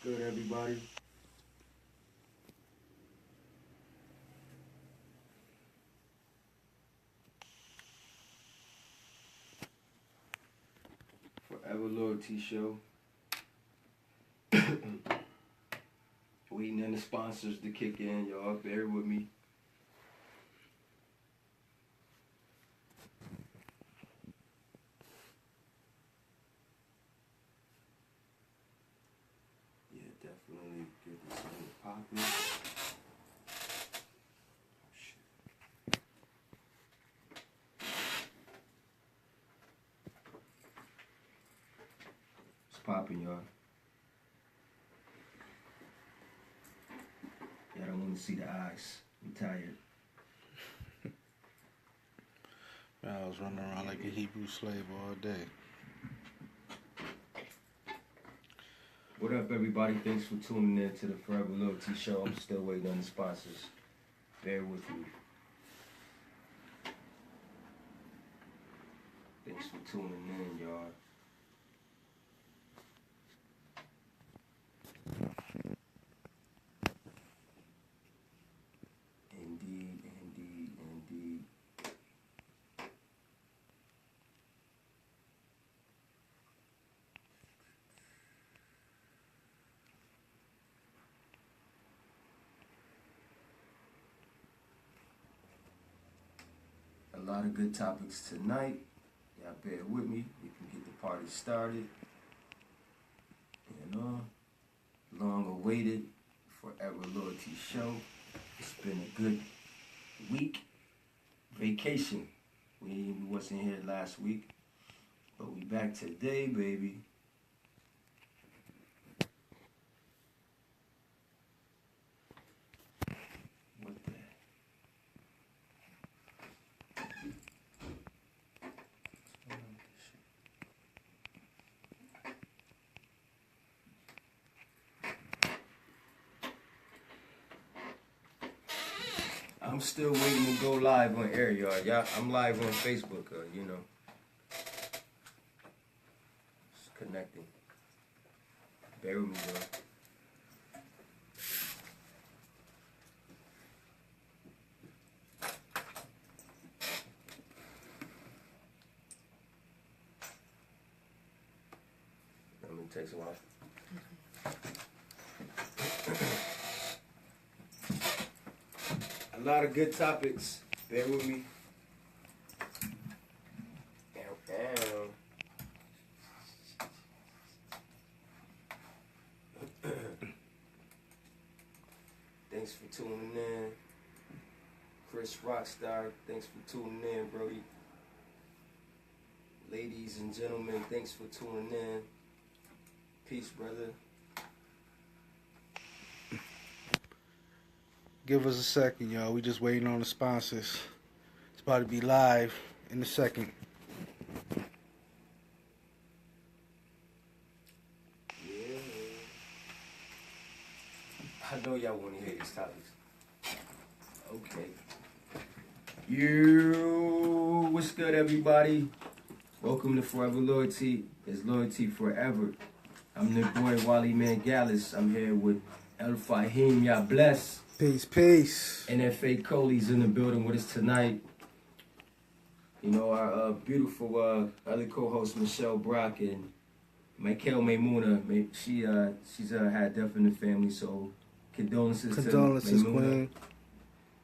good, everybody? ForEverLoYalty show. Waiting on the sponsors to kick in, y'all. Bear with me. Yeah, definitely get this thing popping. It's popping, y'all. Y'all don't want to see the eyes. I'm tired. Man, I was running around like a Hebrew slave all day. What up, everybody? Thanks for tuning in to the ForEverLoYalty show. I'm still waiting on the sponsors. Bear with me. Thanks for tuning in, y'all. Indeed, indeed, indeed. A lot of good topics tonight. Y'all bear with me. We can get the party started. You know, long awaited ForEverLoYalty show. It's been a good week. Vacation. We wasn't here last week, but we back today, baby. What the? I'm still waiting to go live on air, y'all. I'm live on Facebook, you know. Just connecting. Bear with me, y'all. I'm gonna take a while. A lot of good topics. Bear with me. Thanks for tuning in. Chris Rockstar, thanks for tuning in, Brody. Ladies and gentlemen, thanks for tuning in. Peace, brother. Give us a second, y'all. We just waiting on the sponsors. It's about to be live in a second. Yeah. I know y'all want to hear these topics. Okay. What's good, everybody? Welcome to ForEverLoYalty. It's loyalty forever. I'm their boy, WallyMan Gallis. I'm here with Fahiym Yahbless. Peace, peace. NFA Coley's in the building with us tonight. You know, our beautiful other co-host, Michelle Brock, and Michael Maymuna. She's had death in the family, so condolences to Maymuna.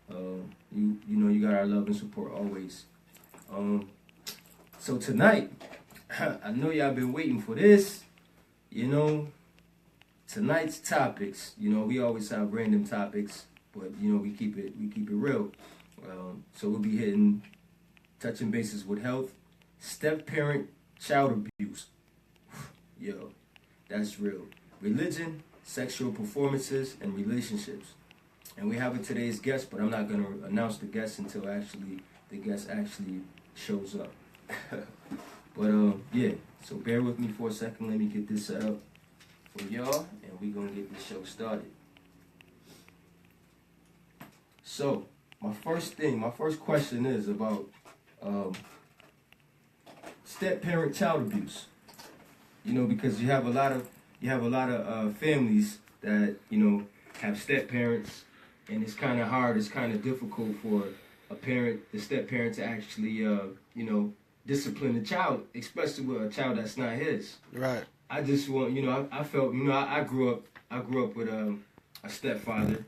Queen. You know, you got our love and support always. So tonight, I know y'all been waiting for this. You know, tonight's topics. You know, we always have random topics, but you know we keep it real. So we'll be touching bases with health, step-parent, child abuse. Yo, that's real. Religion, sexual performances, and relationships. And we have today's guest, but I'm not gonna announce the guest until the guest actually shows up. But yeah. So bear with me for a second. Let me get this set up for y'all, and we're gonna get this show started. So my first question is about step-parent child abuse. You know, because you have a lot of you have a lot of families that have step parents, and it's kind of hard. It's kind of difficult for the step parent, to actually discipline the child, especially with a child that's not his. Right. I just want I felt I grew up with a stepfather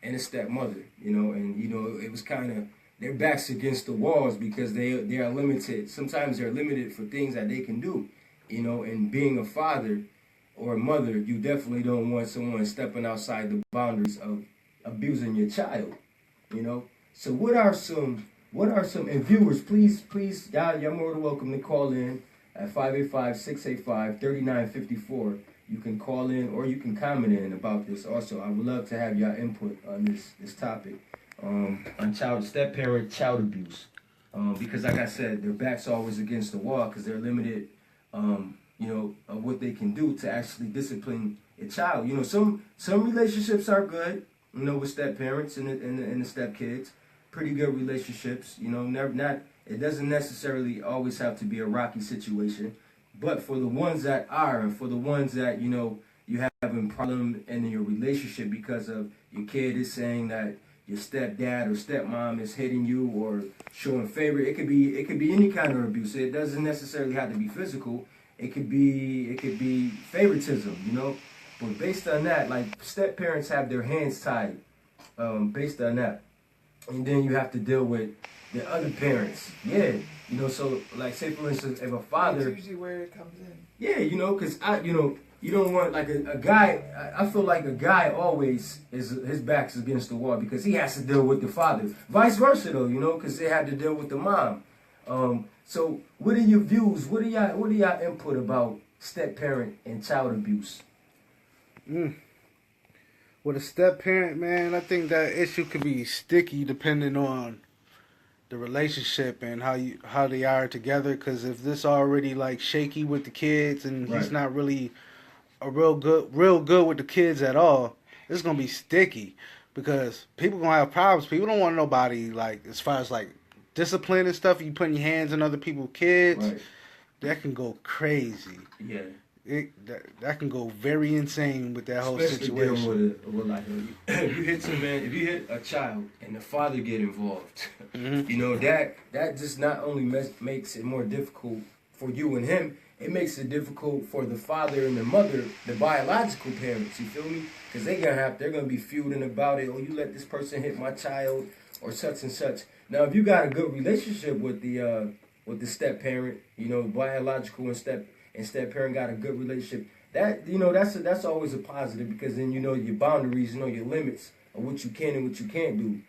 and a stepmother, and it was kind of their backs against the walls because they are limited. Sometimes they're limited for things that they can do, and being a father or a mother, you definitely don't want someone stepping outside the boundaries of abusing your child, So what are some and viewers, please, y'all more than welcome to call in at 585-685-3954. You can call in or you can comment in about this. Also, I would love to have y'all input on this topic on step-parent child abuse. Because like I said, their back's always against the wall because they're limited, of what they can do to actually discipline a child. Some relationships are good, with step-parents and the step-kids. Pretty good relationships, it doesn't necessarily always have to be a rocky situation, but for the ones that are, and for the ones that, you having problem in your relationship because of your kid is saying that your stepdad or stepmom is hitting you or showing favor, it could be any kind of abuse. It doesn't necessarily have to be physical. It could be favoritism, But based on that, like step parents have their hands tied, based on that. And then you have to deal with the other parents. Yeah. So like say for instance, if a father. That's usually where it comes in. Yeah, because you don't want like a guy. I feel like a guy always his back's against the wall because he has to deal with the father. Vice versa though, because they had to deal with the mom. So what are your views? What are y'all input about step parent and child abuse? With a step parent, man, I think that issue could be sticky depending on the relationship and how they are together. Because if this already like shaky with the kids and Right. he's not really a real good with the kids at all, it's gonna be sticky because people gonna have problems. People don't want nobody like as far as like discipline and stuff. You putting your hands on other people's kids, Right. that can go crazy. Yeah. That can go very insane with that whole Especially situation. dealing with like if you hit if you hit a child and the father get involved, that just not only makes it more difficult for you and him, it makes it difficult for the father and the mother, the biological parents. You feel me? Because they're gonna be feuding about it. Oh, you let this person hit my child or such and such. Now, if you got a good relationship with the step parent, biological and step parent got a good relationship, that's always a positive because then your boundaries, your limits of what you can and what you can't do.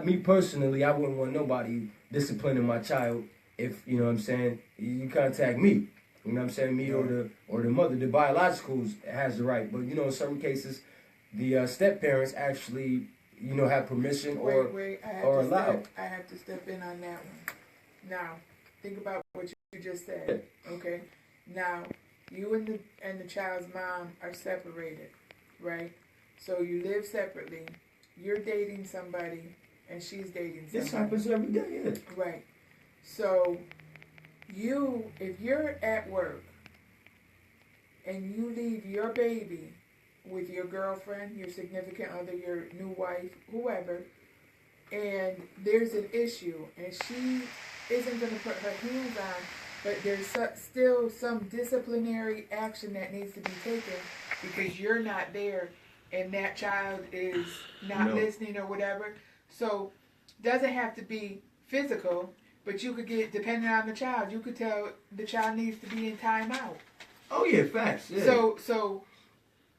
Me personally, I wouldn't want nobody disciplining my child if what I'm saying, you contact me. Me or the mother, the biologicals has the right, but in some cases, the step parents actually have permission or allow. I have to step in on that one. Now, think about what you just said. Okay. Now, you and the child's mom are separated, right? So you live separately. You're dating somebody, and she's dating somebody. This happens every day, yeah. Right. So if you're at work and you leave your baby with your girlfriend, your significant other, your new wife, whoever, and there's an issue, and she isn't going to put her hands on, but there's still some disciplinary action that needs to be taken because you're not there and that child is not listening or whatever. So doesn't have to be physical, but you could get, depending on the child, you could tell the child needs to be in timeout. Oh yeah, facts. Yeah. So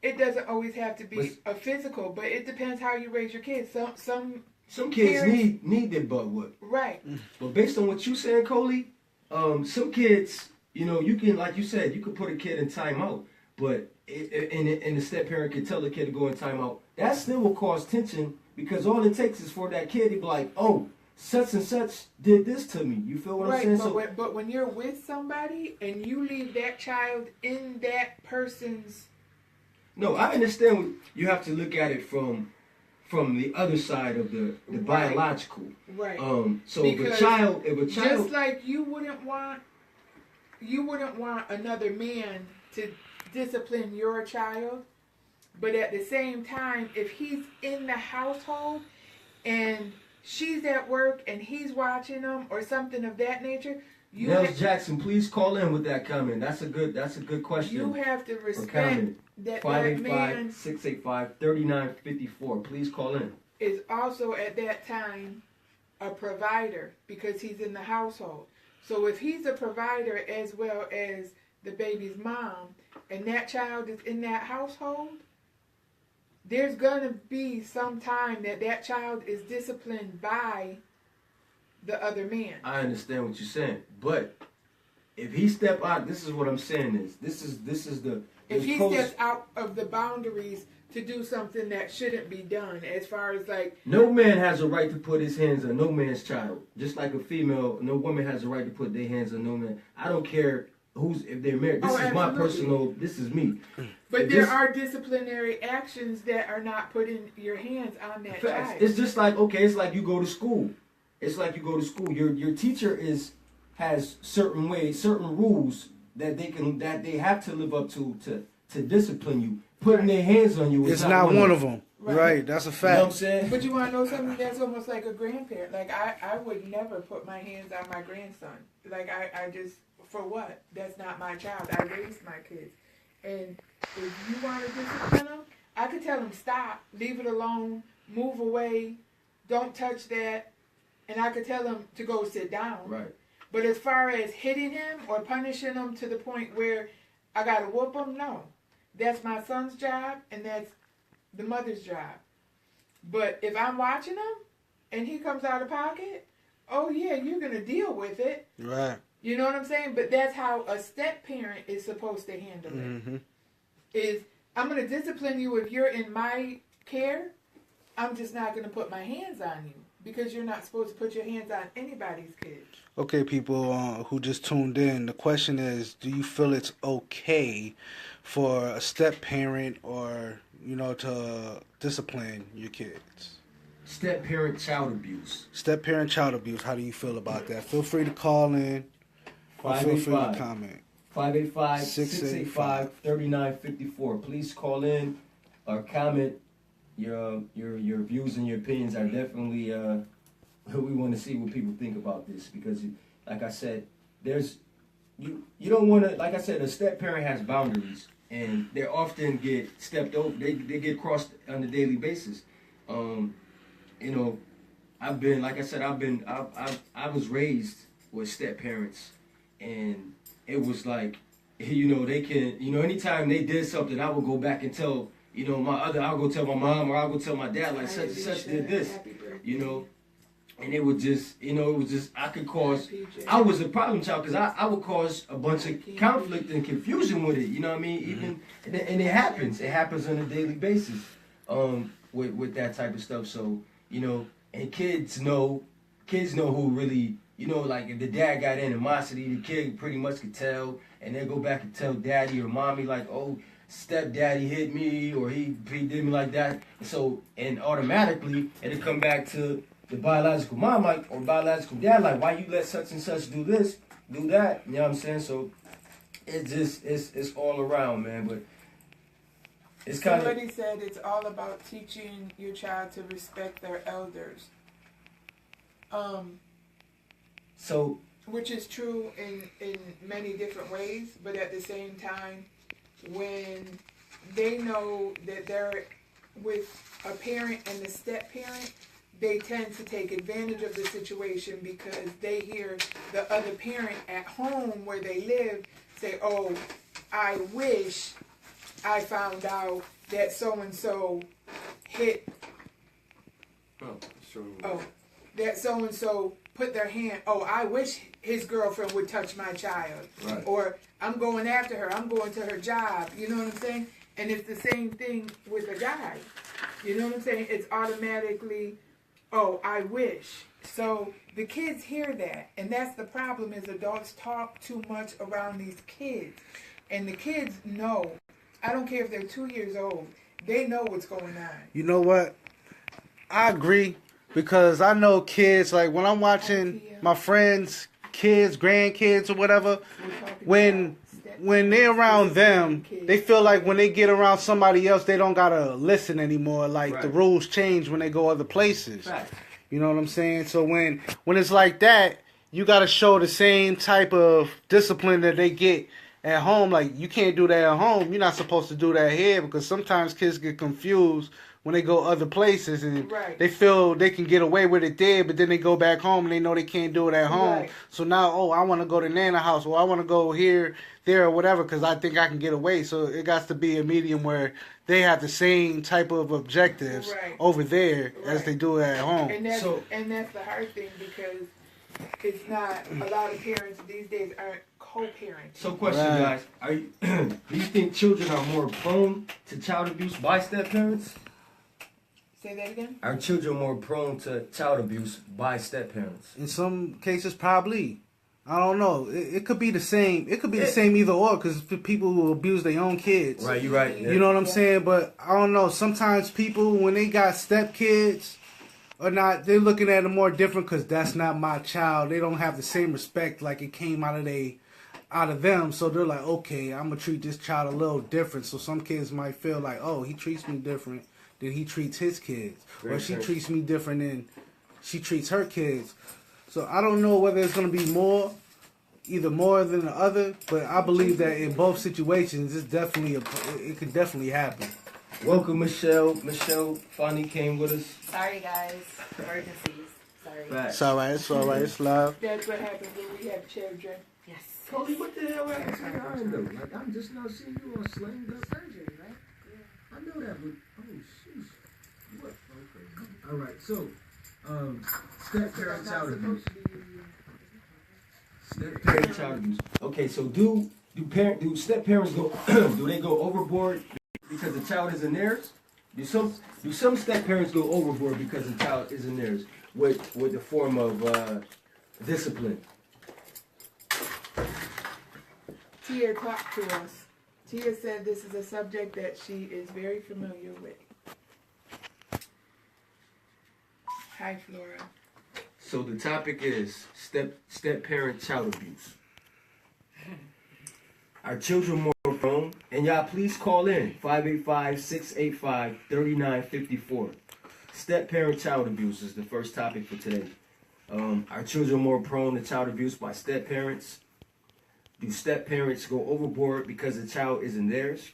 it doesn't always have to be a physical, but it depends how you raise your kids. Some kids parents, need their butt whooped. Right. But based on what you said, Coley, some kids, you can, like you said, you could put a kid in timeout, but and the step parent can tell the kid to go in timeout. That still will cause tension because all it takes is for that kid to be like, oh, such and such did this to me. You feel what I'm saying? But when you're with somebody and you leave that child in that person's... No, I understand you have to look at it from the other side of the biological. Right. So because if a child just like you wouldn't want another man to discipline your child. But at the same time, if he's in the household and she's at work and he's watching them or something of that nature, Nels Jackson, please call in with that comment. That's a good question. You have to respect that that man 585-685-3954. Please call in. Is also at that time a provider because he's in the household. So if he's a provider as well as the baby's mom and that child is in that household, there's going to be some time that child is disciplined by the other man. I understand what you're saying, but if he step out, this is what I'm saying is this is the if he steps out of the boundaries to do something that shouldn't be done, as far as like no man has a right to put his hands on no man's child, just like a female, no woman has a right to put their hands on no man. I don't care if they're married. This is my personal. This is me. But there are disciplinary actions that are not putting your hands on that child. It's just like it's like you go to school. It's like you go to school. Your teacher has certain rules that they have to live up to discipline you. Putting their hands on you is not one of them. Right, that's a fact. You know what I'm saying? But you want to know something that's almost like a grandparent. Like I would never put my hands on my grandson. Like I just, for what? That's not my child. I raised my kids. And if you want to discipline them, I could tell them stop, leave it alone, move away, don't touch that. And I could tell them to go sit down. Right. But as far as hitting him or punishing him to the point where I got to whoop him, no. That's my son's job and that's the mother's job. But if I'm watching him and he comes out of pocket, oh yeah, you're going to deal with it. Right. You know what I'm saying? But that's how a step parent is supposed to handle it. Mm-hmm. Is I'm going to discipline you if you're in my care. I'm just not going to put my hands on you because you're not supposed to put your hands on anybody's kids. Okay, people who just tuned in, the question is, do you feel it's okay for a step parent or, to discipline your kids? Step parent child abuse. Step parent child abuse. How do you feel about that? Feel free to call in or feel free to comment. 585-685-3954. Please call in or comment. Your views and your opinions are definitely we want to see what people think about this because, like I said, you don't want to. Like I said, a step parent has boundaries and they often get stepped over. They get crossed on a daily basis. I've been, like I said, I was raised with step parents, and it was like, they can, anytime they did something, I would go back and tell, I'll go tell my mom or I'll go tell my dad, like, such and such did this, and it would just, I was a problem child because I would cause a bunch of conflict and confusion with it, you know what I mean? Even, and it happens on a daily basis, with that type of stuff, so, and kids know who really, like if the dad got animosity, the kid pretty much could tell, and they go back and tell daddy or mommy, like, oh, stepdaddy hit me, or he did me like that. And automatically, it'll come back to the biological mom, like, or biological dad, like, why you let such and such do this, do that? You know what I'm saying? So, it's just, it's all around, man, but it's kind of... Somebody said it's all about teaching your child to respect their elders. Which is true in many different ways, but at the same time, when they know that they're with a parent and a step parent, they tend to take advantage of the situation because they hear the other parent at home where they live say, oh, I wish I found out that so-and-so hit, that so-and-so put their hand, I wish his girlfriend would touch my child. Right. Or I'm going after her, I'm going to her job, you know what I'm saying? And it's the same thing with a guy. You know what I'm saying? It's automatically, I wish. So the kids hear that, and that's the problem is adults talk too much around these kids. And the kids know. I don't care if they're 2 years old. They know what's going on. You know what? I agree because I know kids, like when I'm watching my friends, kids, grandkids or whatever, when when they're around them, kids. they feel like when they get around somebody else, they don't gotta listen anymore. Like the Right. rules change when they go other places. Facts. You know what I'm saying? So when it's like that, you gotta show the same type of discipline that they get at home. Like you can't do that at home. You're not supposed to do that here because sometimes kids get confused when they go other places and Right. they feel they can get away with it there, but then they go back home and they know they can't do it at home. Right. So now, I want to go to Nana house or I want to go here, there, or whatever because I think I can get away. So it got to be a medium where they have the same type of objectives Right. over there as Right. they do at home. And that's So- the hard thing because it's not a lot of parents these days aren't co-parenting. So, question, Right. guys: Are you, do you think children are more prone to child abuse by step parents? Say that again. Are children more prone to child abuse by step parents? In some cases, probably. I don't know. It could be the same. It could be the same either or because people who abuse their own kids. Right, you're right. You know what I'm saying? But I don't know. Sometimes people, when they got stepkids or not, they're looking at it more different because that's not my child. They don't have the same respect like it came out of them. So they're like, okay, I'm gonna treat this child a little different. So some kids might feel like, oh, he treats me different than he treats his kids, or Makes she sense. treats me different than she treats her kids. So I don't know whether it's gonna be either more than the other, but I believe that in both situations, it's definitely it could definitely happen. Welcome, Michelle. Michelle finally came with us. Sorry, guys. Emergencies. Sorry. Facts. It's all right. It's all right. It's love. That's what happens when we have children. Yes. Cody, what the hell happened to your arm though? Like I'm just now seeing you all slammed up. Surgery, right? I know that, but oh sheesh. What? Okay. All right. So, step parent child abuse. Step parent child abuse. Okay. So do step parents go? Do they go overboard because the child isn't theirs? Do some step parents go overboard because the child isn't theirs with the form of discipline? Tia talked to us. Tia said this is a subject that she is very familiar with. Hi, Flora. So the topic is step parent child abuse. Are children more prone? And y'all please call in 585-685-3954. Step parent child abuse is the first topic for today. Are children more prone to child abuse by step parents? Do step parents go overboard because the child isn't theirs?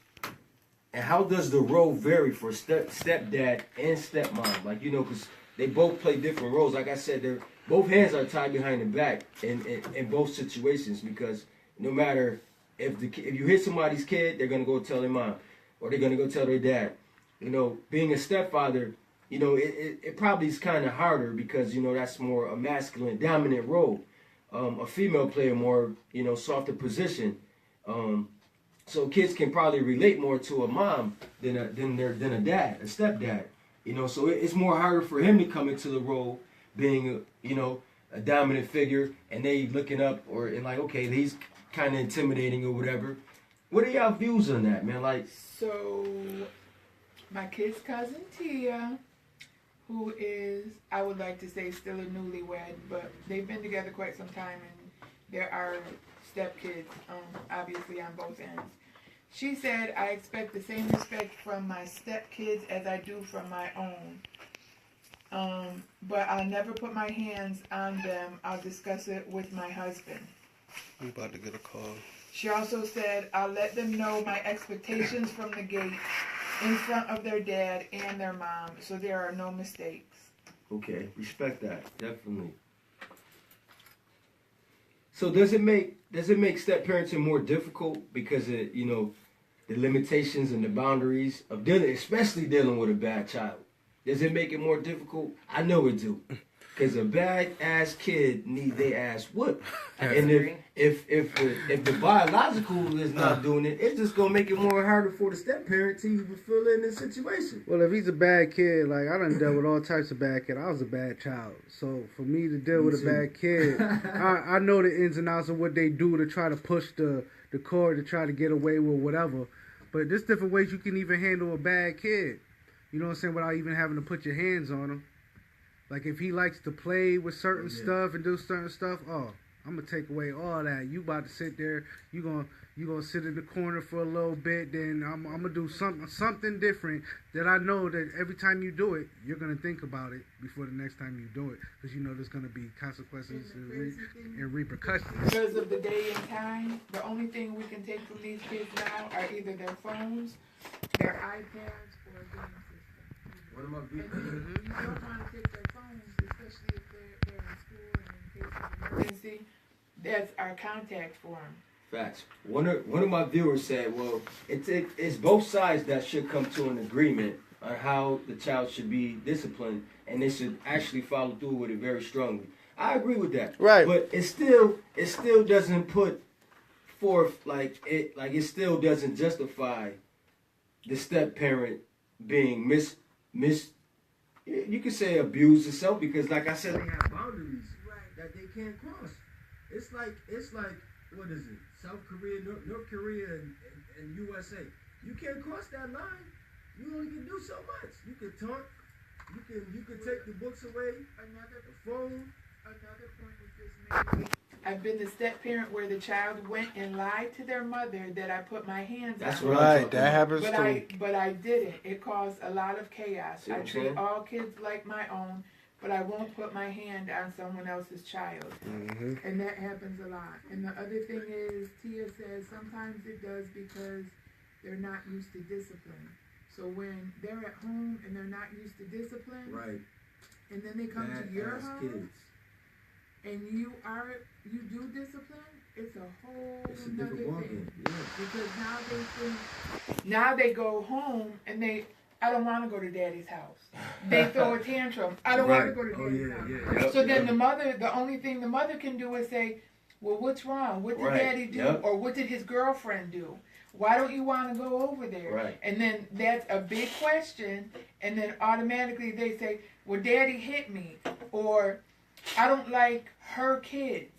And how does the role vary for stepdad and stepmom? Like, you know, because they both play different roles. Like I said, both hands are tied behind the back in both situations because no matter if you hit somebody's kid, they're going to go tell their mom or they're going to go tell their dad. You know, being a stepfather, you know, it probably is kind of harder because, you know, that's more a masculine, dominant role. A female play a more, you know, softer position. So kids can probably relate more to a mom than a dad, a stepdad. You know, so it's more harder for him to come into the role being, you know, a dominant figure and they looking up and like, okay, he's kind of intimidating or whatever. What are y'all views on that, man? Like, So, my kid's cousin Tia, who is, I would like to say, still a newlywed, but they've been together quite some time, and there are stepkids, obviously on both ends. She said, I expect the same respect from my stepkids as I do from my own. But I'll never put my hands on them. I'll discuss it with my husband. I'm about to get a call. She also said, I'll let them know my expectations from the gate in front of their dad and their mom, so there are no mistakes. okay, respect that, definitely. So does it make step parenting more difficult because of, you know, the limitations and the boundaries of especially dealing with a bad child? Does it make it more difficult? I know it do. Because a bad ass kid need their ass whooped. And if the biological is not doing it, it's just gonna make it more harder for the step parent to even fill in the situation. Well, if he's a bad kid, like I done dealt with all types of bad kids. I was a bad child, so for me to deal with a bad kid, I know the ins and outs of what they do to try to push the cord to try to get away with whatever. But there's different ways you can even handle a bad kid. You know what I'm saying? Without even having to put your hands on him. Like if he likes to play with certain stuff and do certain stuff, I'm gonna take away all that. You about to sit there. You gonna sit in the corner for a little bit. Then I'm gonna do something different that I know that every time you do it, you're gonna think about it before the next time you do it, because you know there's gonna be consequences and repercussions. Because of the day and time, the only thing we can take from these kids now are either their phones, their iPads, or a game system. One of my And you don't want to take their phones, especially if they're in school and in case of emergency. That's our contact for them. Facts. One of my viewers said, well, it's both sides that should come to an agreement on how the child should be disciplined, and they should actually follow through with it very strongly. I agree with that. Right. But it still doesn't put forth it still doesn't justify the step parent being you could say abused itself, because like I said, they have boundaries that they can't cross. It's like what is it? South Korea, North Korea, and USA. You can't cross that line. You only can do so much. You can taunt. You can take the books away. The phone. Another point was just made. I've been the step parent where the child went and lied to their mother that I put my hands That's on. right. That happens too. But I didn't. It caused a lot of chaos. I treat all kids like my own, but I won't put my hand on someone else's child. Mm-hmm. And that happens a lot. And the other thing is, Tia says sometimes it does because they're not used to discipline. So when they're at home and they're not used to discipline, Right. and then they come to your home, kids. and you do discipline, it's a whole It's a nother different thing. ballgame. Yeah. Because now they go home and I don't want to go to daddy's house. They throw a tantrum. I don't want to go to daddy's house. Yep, So then the only thing the mother can do is say, well, what's wrong? What did daddy do? Yep. Or what did his girlfriend do? Why don't you want to go over there? Right. And then that's a big question. And then automatically they say, well, daddy hit me. Or I don't like her kids.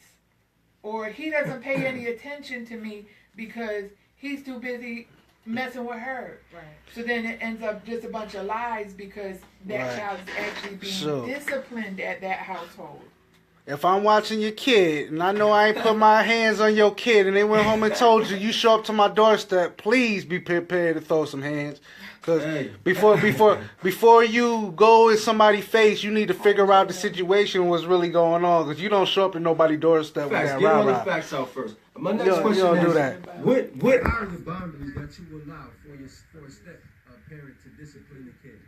Or he doesn't pay any attention to me because he's too busy messing with her. Right. So then it ends up just a bunch of lies because that child's actually being disciplined at that household. If I'm watching your kid and I know I ain't put my hands on your kid and they went home and told you show up to my doorstep, please be prepared to throw some hands. Because before you go in somebody's face, you need to figure out the situation, what's really going on. Because you don't show up in nobody's doorstep with that Get all the rah-rah. facts out first. My next question you don't is, do that. What are the boundaries that you allow for a step parent to discipline the kids?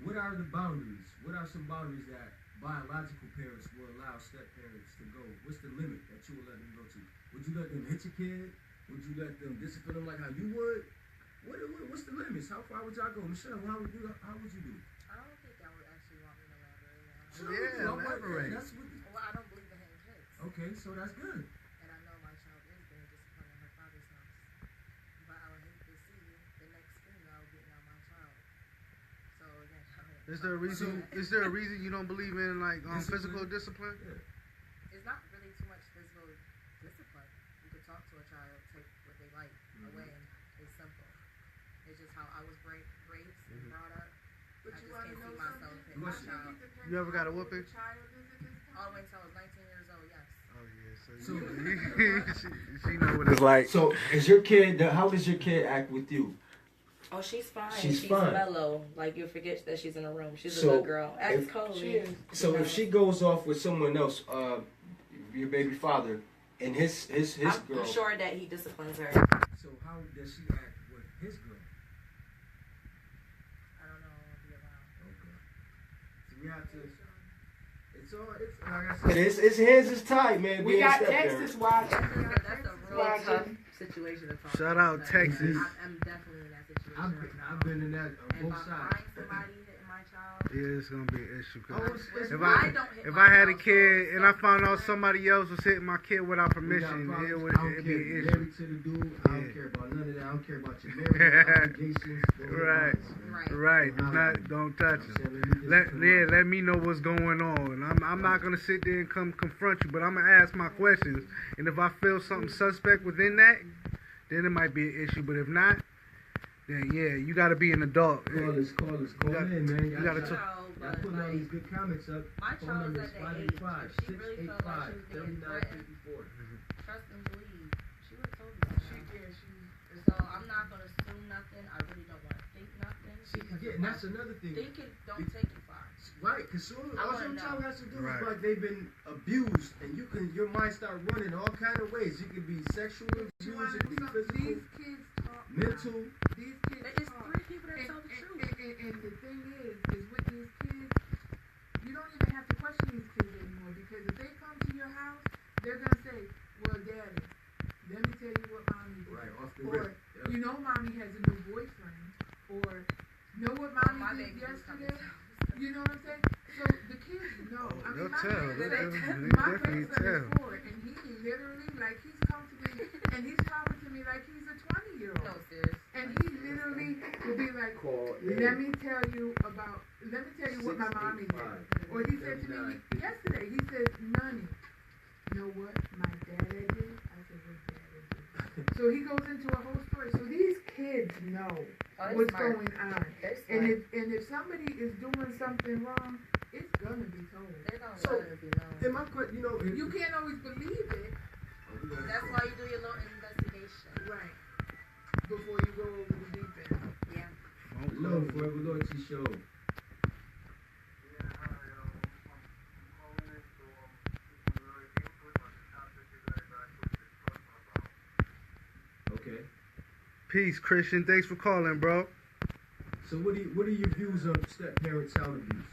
What are the boundaries? What are some boundaries that biological parents will allow step parents to go? What's the limit that you will let them go to? Would you let them hit your kid? Would you let them discipline them like how you would? What's the limits? How far would y'all go? Michelle, how would you do? I don't think I would actually want me to elaborate on. Sure, elaborate. Well, I don't believe in hitting kids. Okay, so that's good. And I know my child is being disciplined in her father's house. But I would hate to see the next female getting on my child. So again, Is there a reason you don't believe in physical discipline? it's not really too much physical discipline. You could talk to a child, take what they like away, and it's simple. It's just how I was raised and brought up. But I you just want to can't know see myself something? hitting my child. You ever got a whooping? All the way until I was 19 years old, yes. Oh yeah, so she know what it's like. So is your kid? How does your kid act with you? Oh, she's fine. She's She's fine. mellow. Like, you forget that she's in a room. She's So, a good girl. Acts coldly. So if she goes off with someone else, your baby father, and his girl. I'm sure that he disciplines her. So how does she act with his girl? I don't know. I'll be around. Okay. So we have to. It's like I said, his hands is tied, man. We got Texas watching. That's a real tough situation to talk Shout about. out Texas. I'm definitely in that situation. I've been in that on If both I sides. find somebody hitting my child, Yeah, it's gonna be an issue. 'Cause which if I don't hit if my I had a child, kid so and I found out self-discipline, somebody else was hitting my kid without We got permission, problems. it'd I don't be care an if you're issue. married to the dude. I don't care about none of that. I don't care about your marriage obligations. Right. Right, don't touch him. Let me know what's going on. I'm not gonna sit there and confront you, but I'm gonna ask my questions. And if I feel something suspect within that, then it might be an issue. But if not, then yeah, you gotta be an adult. Call in, man. You gotta my talk. child Y'all but putting all these like good comments up. my Phone child number is is at that age. 585 If she really felt like she was being 3954. trust and believe, she would have told me that. She So I'm not gonna assume nothing. I really don't want to think nothing. See, because yeah, if and I that's another thing. Thinking don't take you far. Right, because soon I all wanna some know. child has to do Right. is like they've been abused, and your mind start running all kind of ways. You could be sexual abuse, You it wanna could be know something? physical, These kids talk. mental. These kids It's talk. 3 people that And, tell the and, truth. and the thing is with these kids, you don't even have to question these kids anymore because if they come to your house, they're gonna say, "Well, Daddy, let me tell you what Mommy did," Right, off the or rip. Yep. "You know, Mommy has a new boyfriend," or "Know what My Mommy baby did was coming yesterday?" to- You know what I'm saying? So the kids know. I They'll mean, my tell. They grandson, my definitely grandson tell. is 4, and he literally, like, he's come to me and he's talking to me like he's a 20-year-old. No, serious. And Like, he seriously. literally will be like, Call let me tell you what my mommy did. 685. Or he said to me yesterday, he said, "Nani, you know what my dad did?" I said, "What dad did?" So he goes into a whole story. So these kids know Oh, what's smart. going on. They're And smart. if somebody is doing something wrong, it's gonna be told. They're gonna So, let it be known. And my question, You can't always believe it, That's why you do your little investigation. right, before you go over the deep end. Yeah. Hello, Forever Loyalty Show. Okay. Peace, Christian. Thanks for calling, bro. So what are your views on step-parent child abuse?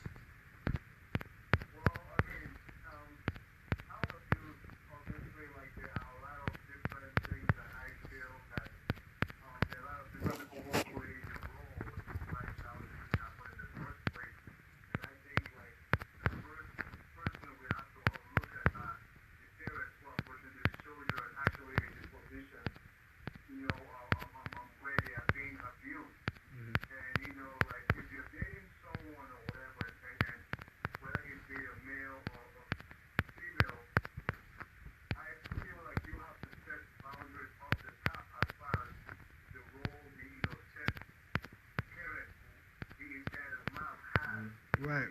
Right.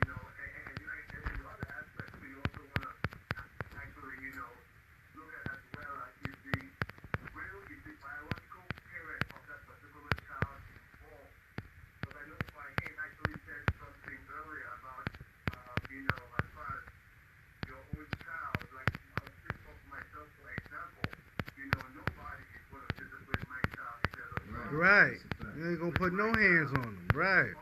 Right. You ain't gonna put no hands on them. Right.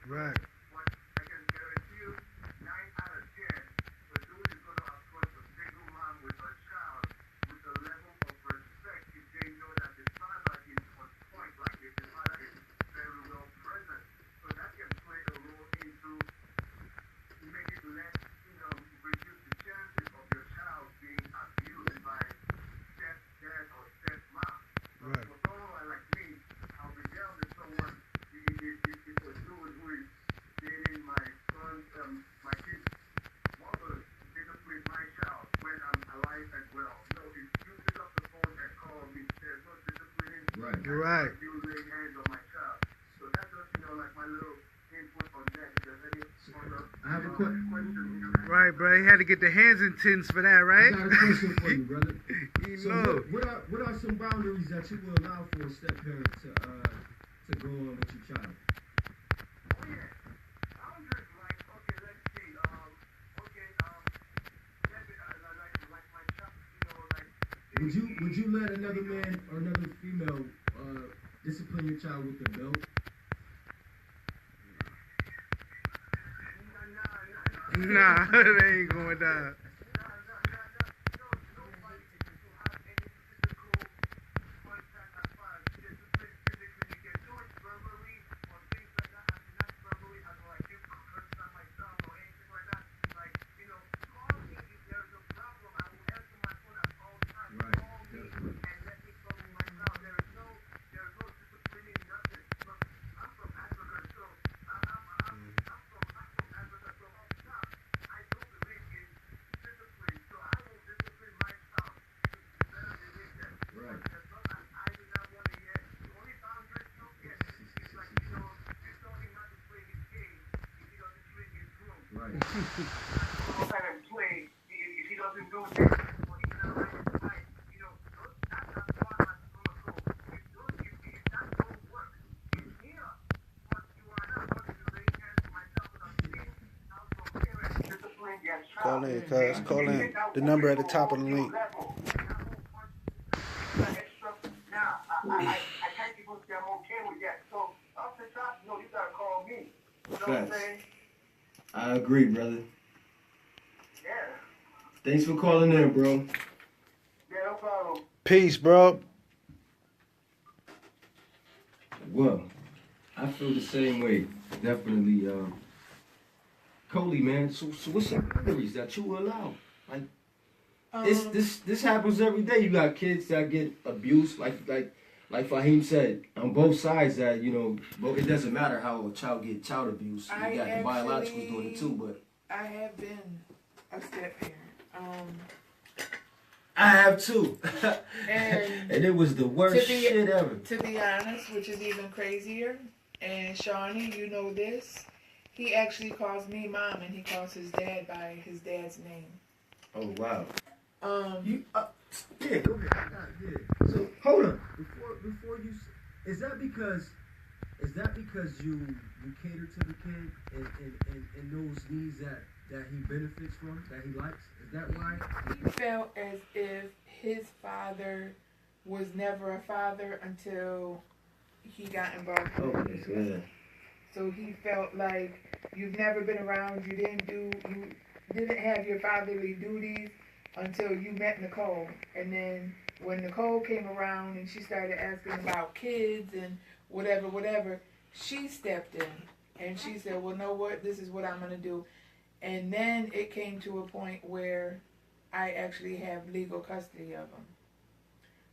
Right. Right. Right. You're right. I have a question. Right, bro. You had to get the hands intense for that, I right? got a question for you, brother. You So know. what are some boundaries that you will allow for a step-parent to go on with your child? Would you let another man or another female discipline your child with the belt? Nah, they ain't going down. Right. What kind of play if he doesn't do this or he's not right in his life? You know, that's not part of my go. If that don't work, if here, what you are not going to raise hands to myself without seeing how some parents discipline their child. Call in, cuz. Call in. The number at the top of the link. Now, I can't even say I'm okay with that. So, off the top, no, you gotta call me. You know what I'm saying? I agree, brother. Yeah. Thanks for calling in, bro. Yeah, no problem. Peace, bro. Well, I feel the same way. Definitely, Coley, man. So what's the boundaries that you allow? Like, this happens every day. You got kids that get abused, like Fahiym said, on both sides. That but it doesn't matter how a child get child abuse. You got the biologicals doing it too. But I have been a step parent. I have too, And and it was the worst shit ever. To be honest, which is even crazier, and Shawnee, you know this, he actually calls me mom, and he calls his dad by his dad's name. Oh wow. You Yeah, go ahead. Yeah. So hold on. Before you, is that because you cater to the kid and those needs that he benefits from, that he likes? Is that why? He felt as if his father was never a father until he got involved with this. Yeah. So he felt like you've never been around, you didn't have your fatherly duties until you met Nicole. And then when Nicole came around and she started asking about kids and whatever, she stepped in and she said, well, know what, this is what I'm going to do. And then it came to a point where I actually have legal custody of him.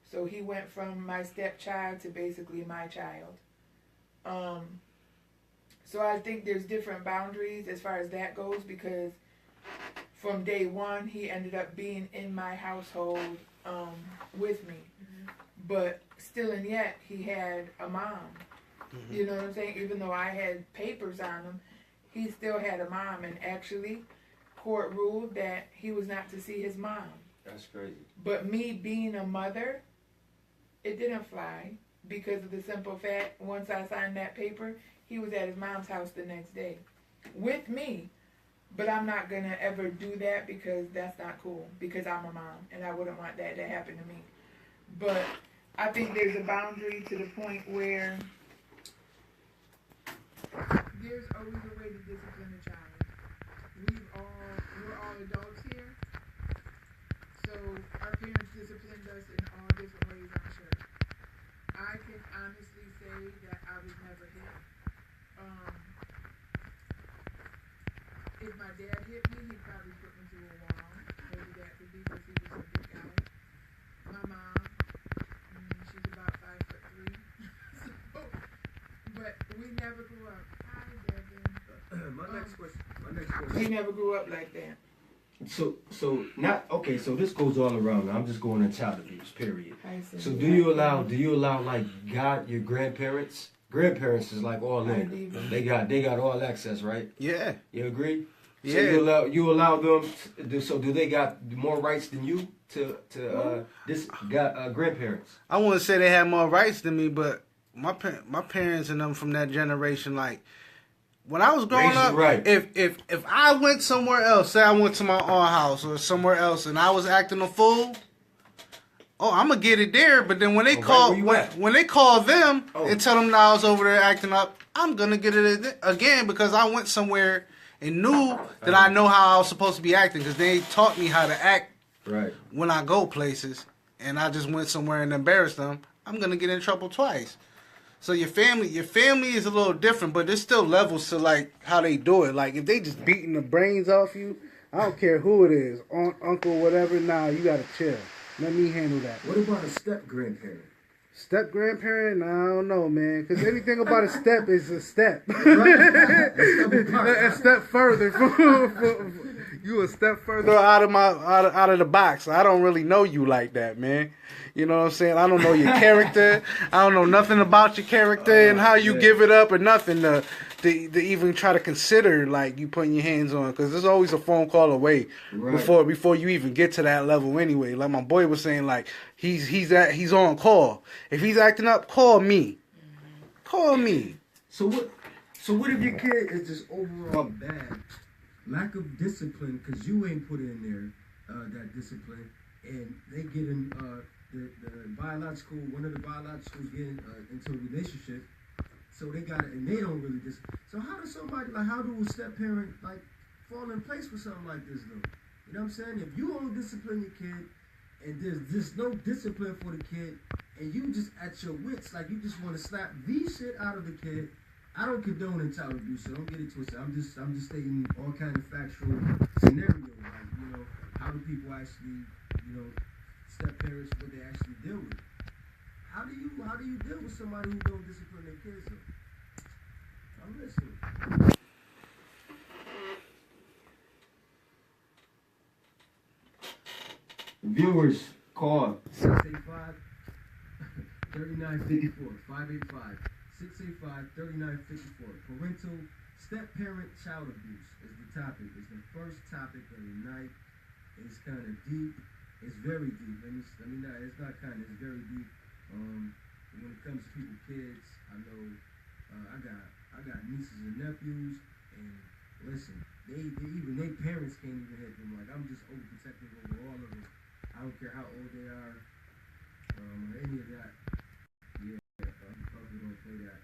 So he went from my stepchild to basically my child. So I think there's different boundaries as far as that goes, because from day one, he ended up being in my household with me. Mm-hmm. But still and yet, he had a mom. Mm-hmm. You know what I'm saying? Even though I had papers on him, he still had a mom. And actually, court ruled that he was not to see his mom. That's crazy. But me being a mother, it didn't fly, because of the simple fact, once I signed that paper, he was at his mom's house the next day with me. But I'm not going to ever do that, because that's not cool, because I'm a mom and I wouldn't want that to happen to me. But I think there's a boundary to the point where there's always a way to discipline a child. We're all adults here, so our parents disciplined us in all different ways, I'm sure. I can honestly say that I was never hit. If my dad hit me, he'd probably put me through a wall. Maybe that could be, because he was a big guy. My mom, she's about 5'3". So, but we never grew up. Hi, Devin. My next question. We never grew up like that. So not okay. So this goes all around. I'm just going to child abuse. Period. I see. So do you allow like your grandparents? Grandparents is like all in. They got all access, right? Yeah. You agree? Yeah. So you allow them. Do they got more rights than you to grandparents? I wouldn't say they had more rights than me, but my parents and them from that generation, like when I was growing up, right. if I went somewhere else, say I went to my aunt's house or somewhere else, and I was acting a fool, I'm gonna get it there. But then when they when they call them and tell them that I was over there acting up, I'm gonna get it again, because I went somewhere and knew that I know how I was supposed to be acting, because they taught me how to act when I go places, and I just went somewhere and embarrassed them. I'm gonna get in trouble twice. So your family is a little different, but there's still levels to like how they do it. Like if they just beating the brains off you, I don't care who it is, aunt, uncle, whatever. Nah, you gotta chill. Let me handle that. What about a step grandparent? Step grandparent? Nah, I don't know, man. Because anything about a step is a step. A step further. You a step further out of the box. I don't really know you like that, man. You know what I'm saying? I don't know your character. I don't know nothing about your character and how you give it up or nothing. to even try to consider like you putting your hands on, because there's always a phone call away before you even get to that level anyway. Like my boy was saying, like he's on call. If he's acting up, call me. Call me. So what if your kid is just overall bad, lack of discipline, because you ain't put in there that discipline, and they get in the biological, one of the biologicals getting into a relationship, so they got it, and they don't really just. So how does somebody, like, how do a step parent like fall in place for something like this though? You know what I'm saying? If you don't discipline your kid, and there's just no discipline for the kid, and you just at your wits, like you just want to slap the shit out of the kid. I don't condone child abuse, so don't get it twisted. I'm just stating all kind of factual scenarios, like, you know, how do people actually, you know, step parents, what they actually deal with. How do you deal with somebody who don't discipline their kids though? I'm listening. Viewers, call 685 3954 585 685 3954. Parental step parent child abuse is the topic. It's the first topic of the night. It's kind of deep. It's very deep. Let me not. It's not kind of. It's very deep. When it comes to people's kids, I know I got nieces and nephews, and listen, they even their parents can't even hit them. Like, I'm just overprotective over all of them. I don't care how old they are, or any of that. Yeah, probably don't play that.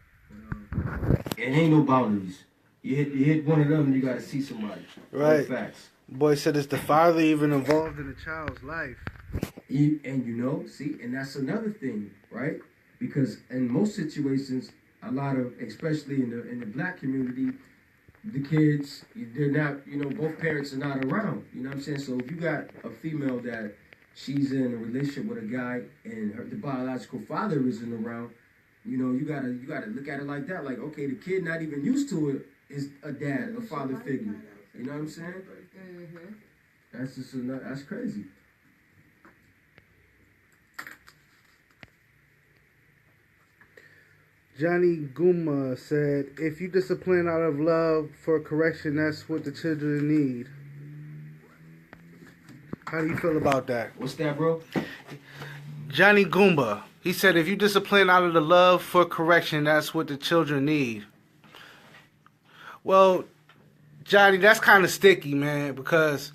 But it ain't no boundaries. You hit one of them, you gotta see somebody. Right. Facts. Boy said, is the father even involved in the child's life? And you know, see, and that's another thing, right? Because in most situations, a lot of, especially in the black community, the kids, they're not, you know, both parents are not around. You know what I'm saying? So if you got a female that she's in a relationship with a guy and the biological father isn't around, you know, you gotta look at it like that. Like, okay, the kid not even used to it is a dad, a father figure. You know what I'm saying? Mm-hmm. That's crazy. Johnny Guma said, if you discipline out of love for correction, that's what the children need. How do you feel about that? What's that, bro? Johnny Goomba. He said, if you discipline out of the love for correction, that's what the children need. Well, Johnny, that's kind of sticky, man, because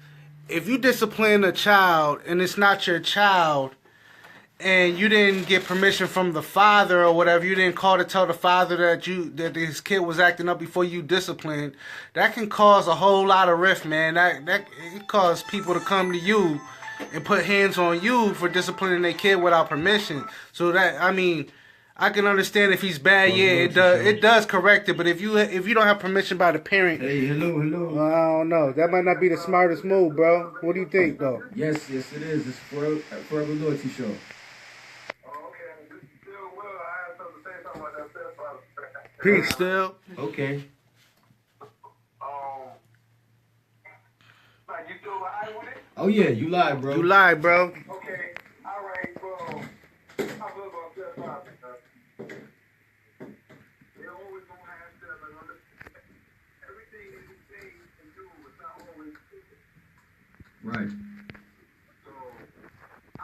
if you discipline a child and it's not your child, and you didn't get permission from the father or whatever, you didn't call to tell the father that his kid was acting up before you disciplined, that can cause a whole lot of rift, man. That it causes people to come to you and put hands on you for disciplining their kid without permission. So that, I mean, I can understand if he's bad, it does correct it, but if you don't have permission by the parent, hey, hello. I don't know. That might not be the smartest move, bro. What do you think, though? Yes, it is. It's ForEverLoYalty show. Peace, still. Okay. Like, you still live with it? Oh yeah, you live, bro. You live, bro. Okay, alright, well, I love about that topic, huh? They're always gonna have stuff, like, everything that you say and do is not always good. Right. So, I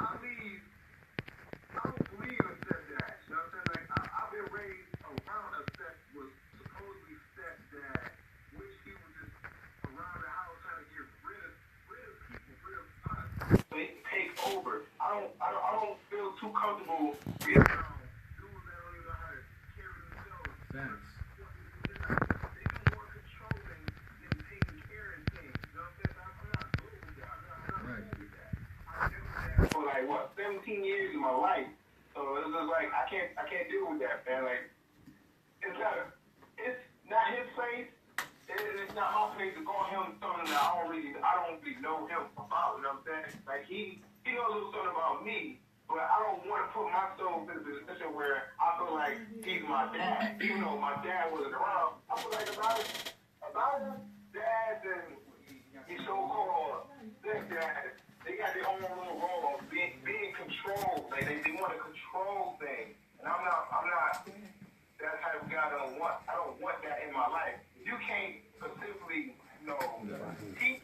don't believe in stepdad. You know what I'm saying? Like, I've been raised around a step was supposedly stepdad, which he was just around the house trying to get rid of people, rid of us. So he can take over. I don't feel too comfortable being around dudes that don't even know how to carry themselves. Facts. They do more controlling than taking care of things. You know what I'm saying? I'm not good with that. I'm not good with that. I've been with that for like 17 years of my life. So it's just like I can't deal with that, man. Like it's not his place. It's not my place to call him something that I don't really know him about. You know what I'm saying? Like he knows a little something about me, but I don't want to put myself in a position where I feel like he's my dad, even though my dad wasn't around. I feel like about dads and these so-called stepdads, they got their own little role of being controlled. Like they want to control things, and I'm not that type of guy. I don't want that in my life. teach.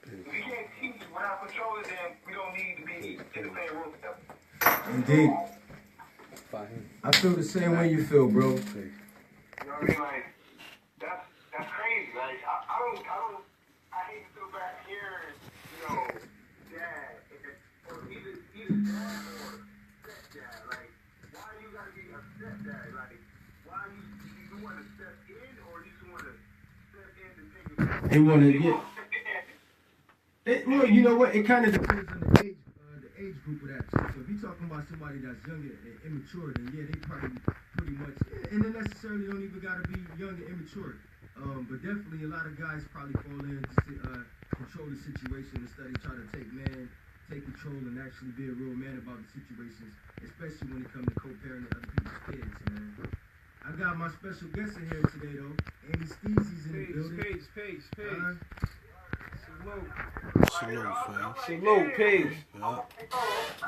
If we can't teach without controlling them, we don't need to be in the same room with them. Indeed. Fahiym. I feel the same way you feel, bro. You know what I mean? Like, that's crazy. Like, I hate to go back here and, dad, or either dad or stepdad. Like, why you gotta be a stepdad? Like, why you want to step in or you just want to step in to take it? They want to get. Well, you know what? It kind of depends on the age group of that too. So if you're talking about somebody that's younger and immature, then yeah, they probably pretty much, and they necessarily don't even gotta be young and immature. But definitely a lot of guys probably fall in to control the situation instead of try to take control and actually be a real man about the situations, especially when it comes to co-parenting other people's kids, man. I got my special guest in here today, though. Andy Steezy's in the building. Peace. Salute, fam. Salute, peace. Yeah.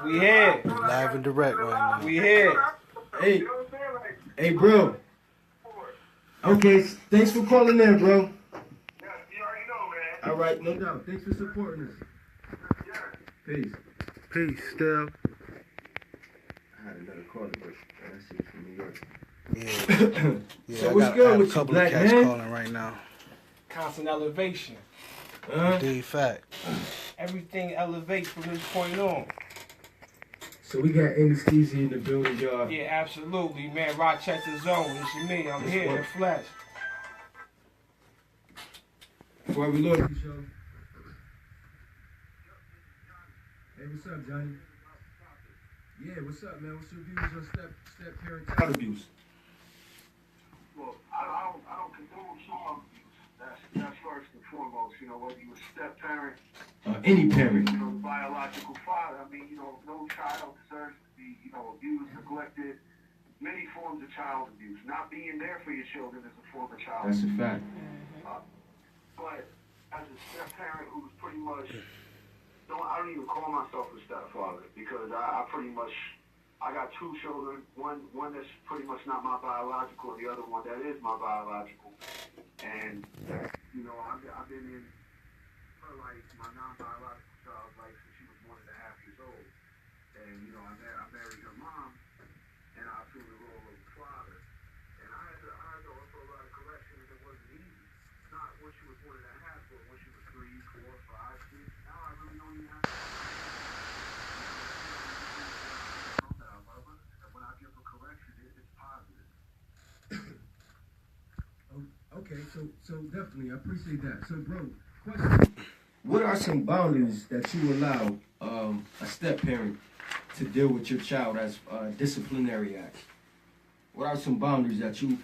We here. Live and direct right now. We here. Hey, bro. Okay, thanks for calling in, bro. Yeah, you already know, man. All right, no doubt. Thanks for supporting us. Peace. Peace, still. I had another caller, but I see it from New York. Yeah. So I what's got good a with you, couple black of cats man? calling right now. Constant elevation. Indeed, fact. Everything elevates from this point on. So we got Andy Steezy in the building, y'all. Yeah, absolutely, man. Rochester Zone. It's me. I'm here in the flesh. ForEverLoYalty show. Hey, what's up, Johnny? Yeah, what's up, man? What's your views on step-parent child abuse? Well, I don't condone child abuse. That's first and foremost. Whether you're a step parent, Any parent. the biological father. I mean, no child deserves to be, abused, neglected. Many forms of child abuse. Not being there for your children is a form of child That's abuse. a fact. But as a step parent who's pretty much, I don't even call myself a stepfather because I got two children. One that's pretty much not my biological, and the other one that is my biological. And I've been in her life, my non-biological child's life, since she was 1.5 years old. And I married her mom, and I assumed the role of father. And I had to offer a lot of correction, and it wasn't easy. Not when she was 1.5, but when she was 3, 4, 5, 6. Now I really don't even have to. And when I give her correction, it's positive. Okay, so definitely, I appreciate that. So, bro, question: what are some boundaries that you allow a step parent to deal with your child as disciplinary acts? What are some boundaries that you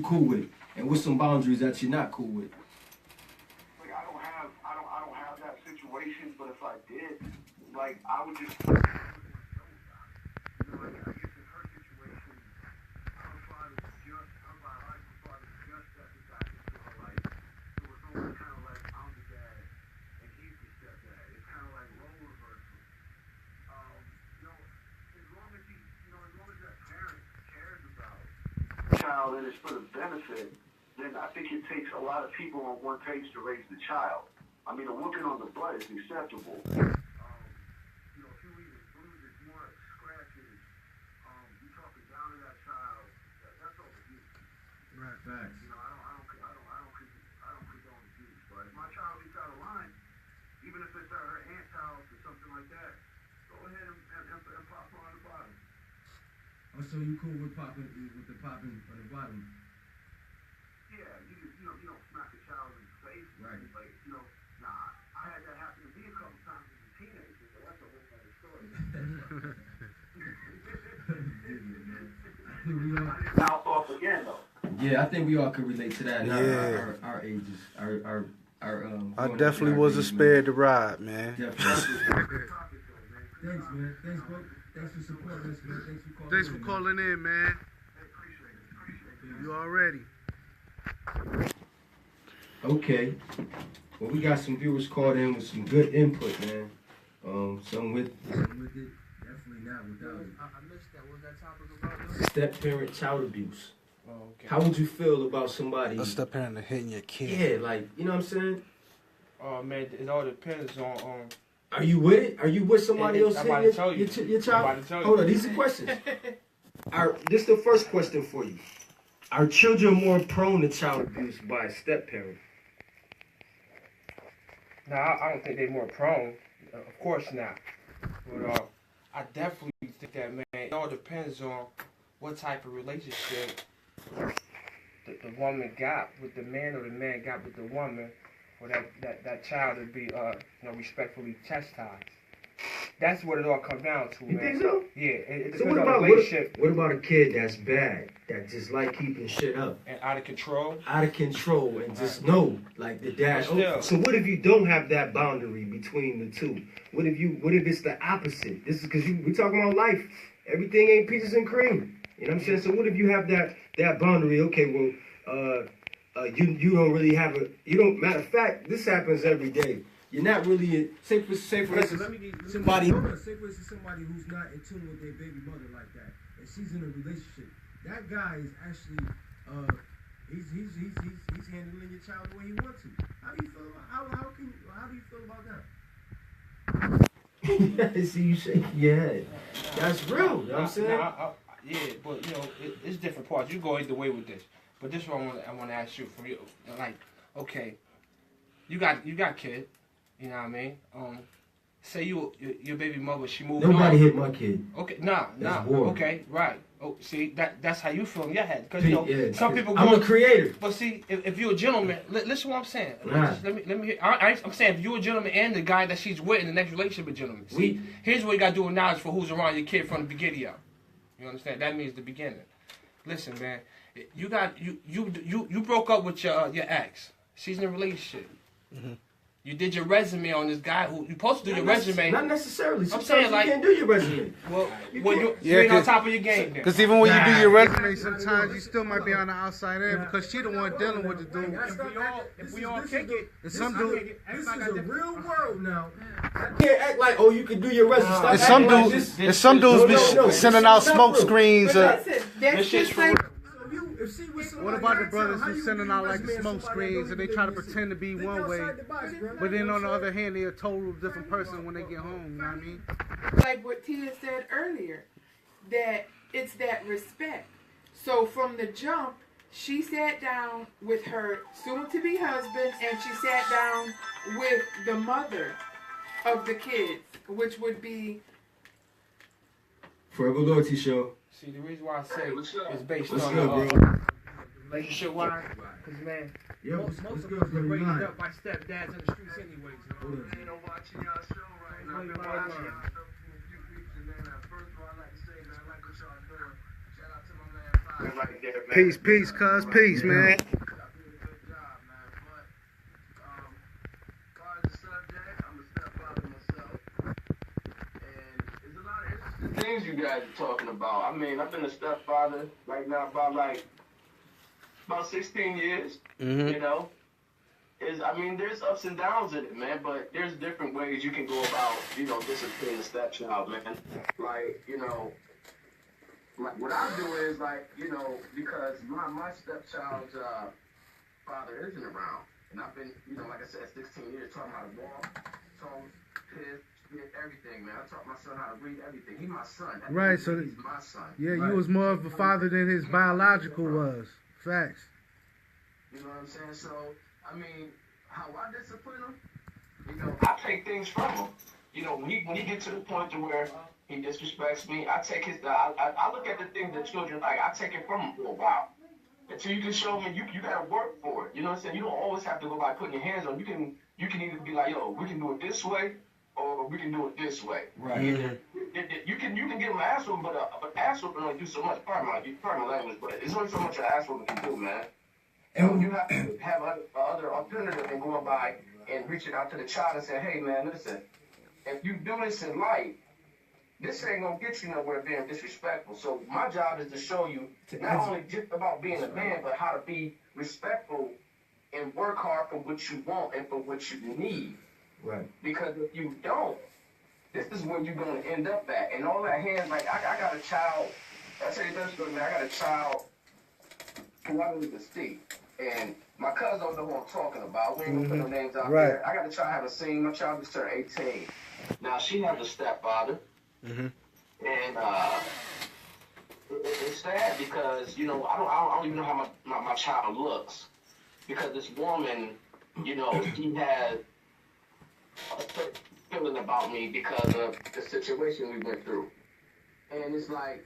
cool with, and what's some boundaries that you're not cool with? Like, I don't have that situation, but if I did, I would just. I guess in her situation, her father was her biological father was just stepping back into her life. So it's almost kind of like I'm the dad and he's the stepdad. It's kind of like role reversal. As long as that parent cares about the child and it's for the benefit, then I think it takes a lot of people on one page to raise the child. I mean, a whooping on the butt is acceptable. If you even bruises, marks, scratches, you talking down to that child, that's all abuse. Right, facts. I don't condone abuse. But if my child gets out of line, even if it's at her aunt's house or something like that, go ahead and pop her on the bottom. Oh, so you cool with the popping on the bottom? Yeah, you don't smack a child in the face. Right. Like, nah. I had that happen to me a couple times as a teenager, so that's a whole other story. Mouth off again, though. Yeah, I think we all could relate to that. Yeah. Our ages, our I definitely wasn't spared the ride, man. Definitely. Thanks, man. Thanks, bro. Thanks for supporting us, man. Thanks for calling in, man. You already. Okay. Well, we got some viewers called in with some good input, man. Some with it, definitely not without it. I missed that. What was that topic about? Step-parent child abuse. Oh, okay. How would you feel about somebody? A step parent hitting your kid. Yeah, like, you know what I'm saying? Oh man, it all depends on. Are you with it? Are you with somebody else I'm saying about to tell you. your I'm child? about to tell you. Hold on, these are questions. This is the first question for you. Are children more prone to child abuse by a step parent? No, I don't think they're more prone. Of course not. But I definitely think that, man, it all depends on what type of relationship the woman got with the man or the man got with the woman, or that child would be respectfully chastised. That's what it all comes down to, man. You think so? Yeah, it So depends what on about the relationship. what about a kid that's bad, that just like keeping shit up, And out of control. out of control, and just know like the dad? But still. So what if you don't have that boundary between the two? What if it's the opposite? This is because we talking about life. Everything ain't peaches and cream. You know what I'm saying? So what if you have that boundary? Okay, well, you don't really have matter of fact, this happens every day. You're not really say for instance, somebody who's not in tune with their baby mother like that, and she's in a relationship. That guy is actually he's handling your child the way he wants to. How do you feel about that? See you shaking your head. That's real. You know what I'm saying? Yeah, but it's different parts. You go either way with this. But this is what I want to ask you from you. Like, okay, you got kid. You know what I mean? Say your baby mother, she moved on. Nobody hit my kid. Okay, nah. Okay, right. Oh, see, that's how you feel in your head. Because some people. I'm a creator. But see, if you're a gentleman, listen what I'm saying. Nah. Let me hear. I'm saying if you're a gentleman and the guy that she's with in the next relationship with gentleman. See, here's what you got to do with knowledge for who's around your kid from the beginning of. You understand? That means the beginning. Listen, man. You broke up with your ex. She's in a relationship. Mm-hmm. You did your resume on this guy who you supposed to do your resume. Not necessarily. Sometimes I'm saying, like, you can't do your resume. Well, you ain't on top of your game. Because even when you do your resume, sometimes you still might be on the outside end because she the one dealing with the dude. If we all kick it, this is a real world now. I can't act like you can do your resume. And some dudes be sending out smoke screens. That's just like. What about the brothers who sending out like the smoke screens and they try to pretend to be one way, but then on the other hand they're a total different person when they get home, you know what I mean? Like what Tia said earlier, that it's that respect. So from the jump, she sat down with her soon-to-be husband and she sat down with the mother of the kids, which would be ForEverLoYalty Show. See, the reason why I say it's based What's on good, bro? relationship wise, because man, Most most girls girls are raised raised up by stepdads in the streets anyways. I'm watching y'all show right now. I've been watching y'all show for a few weeks, and then first of all, I'd like to say, man, I like what y'all doing. Shout out to my man Fahiym right there, man. Peace, cuz, peace, man. Y'all doing a good job, man. But far as the subject, I'm a stepfather myself, and there's a lot of interesting things you guys are talking about. I mean, I've been a stepfather right now about 16 years. Mm-hmm. You know. There's ups and downs in it, man, but there's different ways you can go about, disciplining a stepchild, man. Like, like what I do is, like, because my stepchild's father isn't around, and I've been, like I said, 16 years, taught him how to walk, told kids, did everything, man. I taught my son how to read everything. He's my son. Right, so he's my son. Yeah, you was more of a father than his biological was. Facts. You know what I'm saying? So, how I discipline him, I take things from him. When he gets to the point to where he disrespects me, I take I look at the things that children like, I take it from him for a while. Until you can show me, you gotta work for it. You know what I'm saying? You don't always have to go by putting your hands on. You can either be like, yo, we can do it this way, or we can do it this way. Right. Mm-hmm. You can give him an ass whooping, but ass whooping only do so much. Pardon my language, but it's only so much an ass whooping can do, man. And you have to have other alternative than going by and reaching out to the child and saying, hey, man, listen, if you do this in life, this ain't going to get you nowhere being disrespectful. So my job is to show you not only just about being a man, but how to be respectful and work hard for what you want and for what you need. Right. Because if you don't, this is where you're going to end up at. And all that hands, like, I got a child, I tell you this, man, I got a child who I don't even see. And My cousin don't know who I'm talking about. We ain't gonna put no names out Right. there. I got to try to have a scene. My child just turned 18. Now she has a stepfather, and it's sad because I don't even know how my child looks, because this woman, she had a certain feeling about me because of the situation we went through, and it's like,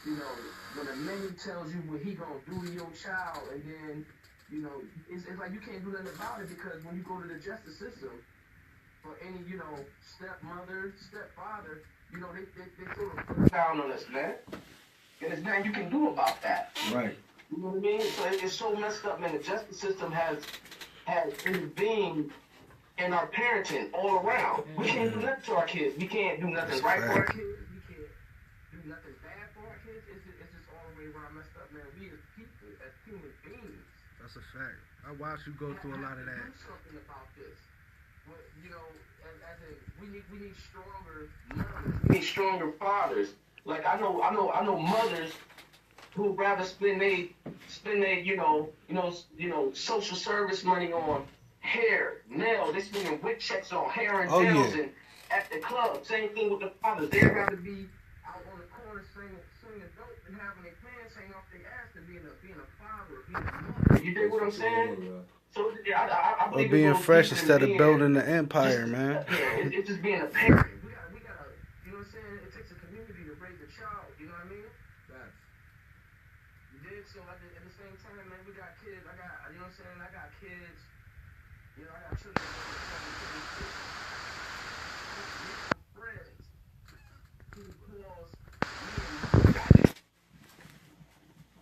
when a man tells you what he gonna do to your child, and then it's like you can't do nothing about it, because when you go to the justice system, for any, stepmother, stepfather, they sort of put down on us, man. And there's nothing you can do about that. Right. You know what I mean? So it's so messed up, man. The justice system has intervened in our parenting all around. We can't do nothing to our kids. We can't do nothing right for our kids. We can't do nothing bad for our kids. It's just all the way around messed up, man. We as people, as human beings, That's a fact. I watched you go through a lot of that. do something about this. But, we need stronger mothers. We need stronger fathers. Like I know mothers who would rather spend they social service money on hair, nails. They spending WIC checks on hair and nails, and at the club. Same thing with the fathers. They'd rather be out on the corner singing dope and having their pants hang off their ass than being a father, being a mother. You dig what I'm saying? So I Or believe being fresh instead of building the empire, man. Yeah, it's just being a parent. We gotta, you know what I'm saying? It takes a community to raise a child. You know what I mean? Facts. You dig? So at the same time, man, we got kids. I got, you know what I'm saying? I got kids. I got children. Friends who calls me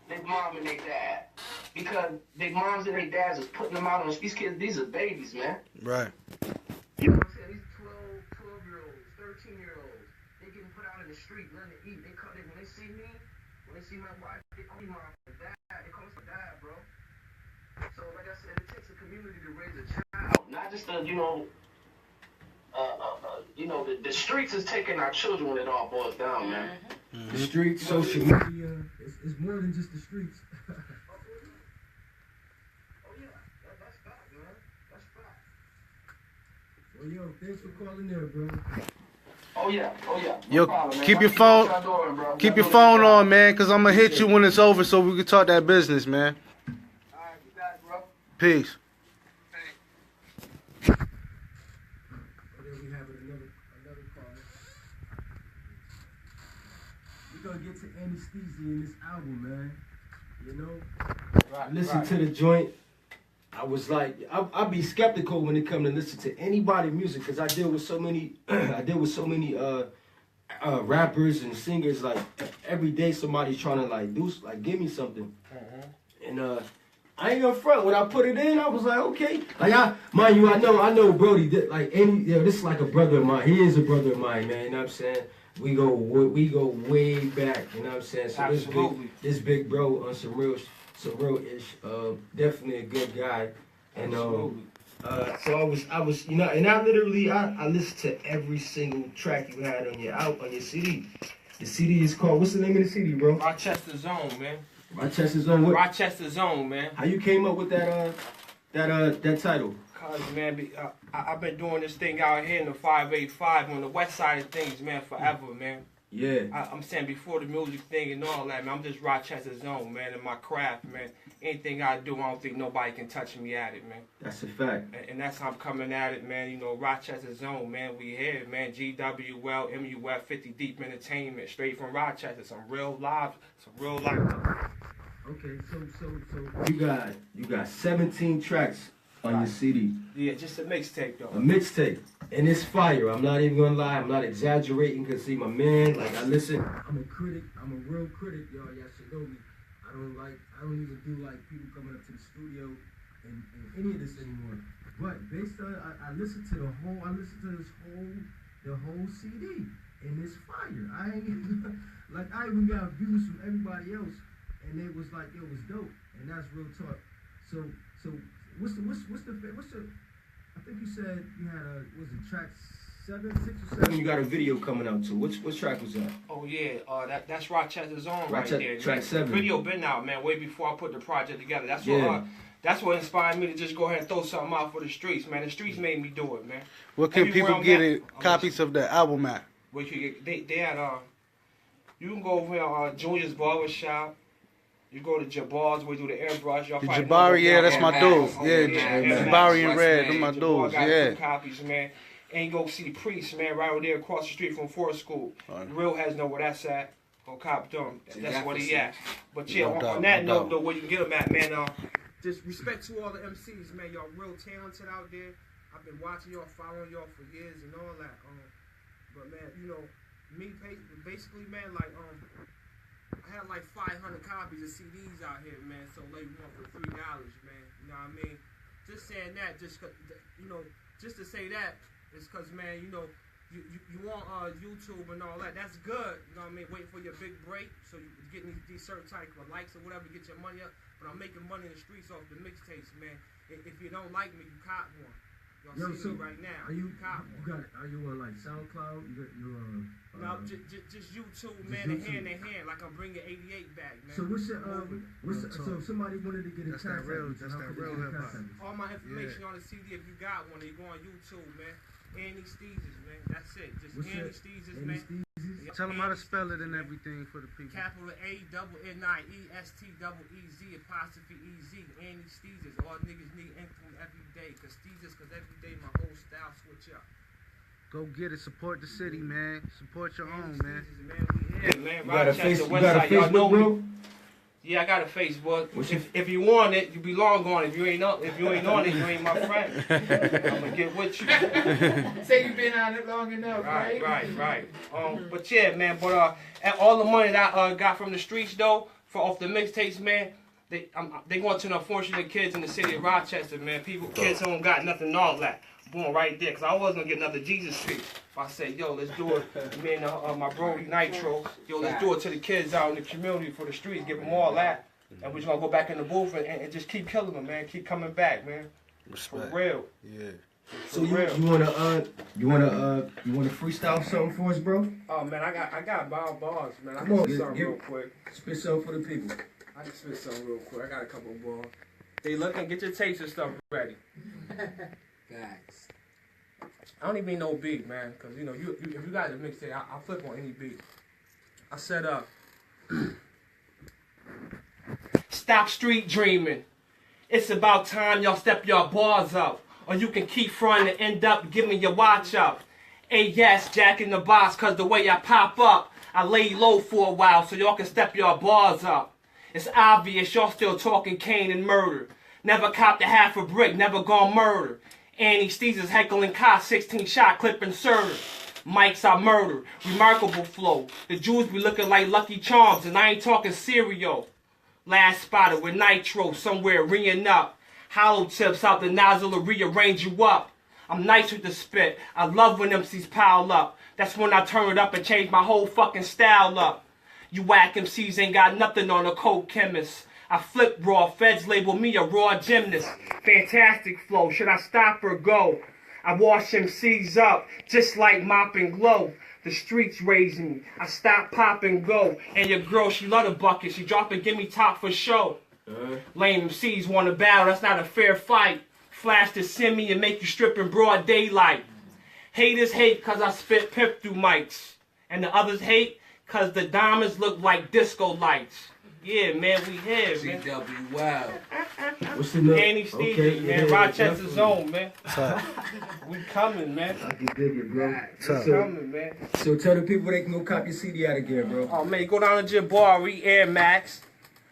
their mom and their dad. Because their moms and their dads is putting them out on these kids. These are babies, man. Right. You know what I'm saying? These 12-year-olds, 13-year-olds, they getting put out in the street, nothing to eat. They come in, when they see me, when they see my wife, they call me mom and dad. They call us my dad, bro. So, like I said, it takes a community to raise a child. Not just the streets is taking our children when it all boils down, man. The streets, social media, it's more than just the streets. That's fact, man. That's fact. Well, yo, thanks for calling in, bro. Oh yeah. Yo, No problem, man. keep your What phone, y'all doing, bro? keep Y'all your doing phone your job. on, man, because I'm going to hit you when it's over so we can talk that business, man. All right, you got it, bro. Peace. Oh, there we have it, another caller. We're gonna get to anesthesia in this album, man. I listened to the joint. I was like, I'd be skeptical when it comes to listen to anybody's music, because I deal with so many, rappers and singers. Like every day, somebody's trying to give me something. And I ain't gonna front. When I put it in, I was like, okay. Mind you, I know Brody. This is like a brother of mine. He is a brother of mine, man. You know what I'm saying? We go way back. You know what I'm saying? So this big bro on some real ish. Definitely a good guy. And so I was, and I literally I listened to every single track you had on your CD. The CD is called, what's the name of the CD, bro? Rochester Zone, man. Rochester Zone. What? Rochester Zone, man. How you came up with that title? Cause man, I've been doing this thing out here in the 585 on the west side of things, man, forever, man. Yeah. I'm saying before the music thing and all that, man. I'm just Rochester Zone, man, in my craft, man. Anything I do, I don't think nobody can touch me at it, man. That's a fact. And that's how I'm coming at it, man. Rochester Zone, man. We here, man. GWL, MUF, 50 Deep Entertainment, straight from Rochester. Some real live. Okay, so you got 17 tracks on your CD. Yeah, just a mixtape though. A mixtape. And it's fire. I'm not even gonna lie. I'm not exaggerating, because see, my man, I listen. I'm a critic. I'm a real critic, y'all. Y'all should know me. I don't even do people coming up to the studio and any of this anymore. But based on, I listened to the whole CD, and it's fire. I even got views from everybody else, and they was like, it was dope, and that's real talk. So what's the I think you said you had track 7, 6 or 7? You got a video coming out too. Which track was that? Oh yeah, that's Rochester Zone right there. Track 7. The video been out, man, way before I put the project together. That's That's what inspired me to just go ahead and throw something out for the streets, man. The streets made me do it, man. Where can Everywhere people I'm get at, it? Copies of the album at? Where you get, they at, you can go over here, Junior's Barber Shop. You go to Jabbar's where you do the airbrush. Y'all The probably Jabari, know yeah, that's my dude. Oh, Yeah, Air Jabari Max. and Red, them my Jabbar dudes. got Yeah. 2 copies, man. And you go see the Priest, man, right over there across the street from Forest School. Real has know where that's at. Go cop them. That's where he at. But yeah, on that note, though, where you get them at, man, just respect to all the MCs, man. Y'all real talented out there. I've been watching y'all, following y'all for years and all that. But man, you know, me basically, man, like I had like 500 copies of CDs out here, man. So like one for $3, man. You know what I mean? Just saying that, just you know, just to say that is because, man, you know, you want YouTube and all that. That's good. You know what I mean? Wait for your big break, so you get these certain type of likes or whatever, get your money up. But I'm making money in the streets off the mixtapes, man. If you don't like me, you cop one. Y'all see me right now. Are you cop one. Are you on like SoundCloud? No, just YouTube, man, and hand in hand, like I'm bringing 88 back, man. So what's your so if somebody wanted to get a That's that real hip hop. All my information on the CD, if you got one, you go on YouTube, man. Annie Steezes, man. That's it. Just Annie Steezes, man. Steezes? Tell them how to spell it and everything for the people. Capital A-double-N-I-E-S-T-double-E-Z Annie Steezes. All niggas need income every day. Cause Steezes, cause every day my whole style switch up. Go get it. Support the city, man. Support your own, man. Yeah, man. You got a Rochester, you got a Westside, y'all know Facebook, bro? me. Yeah, I got a Facebook. If you want it, you belong on it. If you ain't on it, you ain't my friend. I'm gonna get with you. Say you've been on it long enough, right? Right. But yeah, man. But and all the money that I got from the streets though, off the mixtapes, man. They going to the unfortunate kids in the city of Rochester, man. Kids who don't got nothing, all that. Boom, right there. Cause I was gonna get another Jesus street. If I say, yo, let's do it, me and my bro Nitro, yo, let's do it to the kids out in the community for the streets, give them all that, and we're just gonna go back in the booth and just keep killing them, man. Keep coming back, man. Respect. For real. Yeah. So you wanna freestyle something for us, bro? Oh man, I got bars, man. I Come can on, spit something real quick. Spit something for the people. I can spit something real quick. I got a couple of bars. They looking, get your tapes and stuff ready. Facts. I don't even need no beat, man, because, you know, if you got the mixtape, I'll flip on any beat. I said, stop street dreaming. It's about time y'all step your bars up, or you can keep fronting and end up giving your watch up. Hey, yes, Jack in the box, because the way I pop up, I lay low for a while so y'all can step your bars up. It's obvious y'all still talking Cain and murder. Never copped a half a brick, never gone murder. Annie Steezes heckling cops, 16 shot clip inserter. Mics I murder, remarkable flow. The Jews be looking like Lucky Charms, and I ain't talking cereal. Last spotted with Nitro somewhere ringing up. Hollow tips out the nozzle to rearrange you up. I'm nice with the spit. I love when MCs pile up. That's when I turn it up and change my whole fucking style up. You whack MCs ain't got nothing on a cold chemist. I flip raw, feds label me a raw gymnast. Fantastic flow, should I stop or go? I wash MCs up, just like mop and glow. The streets raising me, I stop, pop and go. And your girl, she love the bucket, she drop and give me top for show. Lame MCs want to battle, that's not a fair fight. Flash to send me and make you strip in broad daylight. Haters hate cause I spit pip through mics. And the others hate cause the diamonds look like disco lights. Yeah, man, we here, man. GW, wow. What's the name? Annie Steezes, man. Rochester Zone, man. We coming, man. I can dig it, bro. Coming, man. So tell the people they can go copy your CD out again, bro. Oh, man, go down to Jabari, Air Max.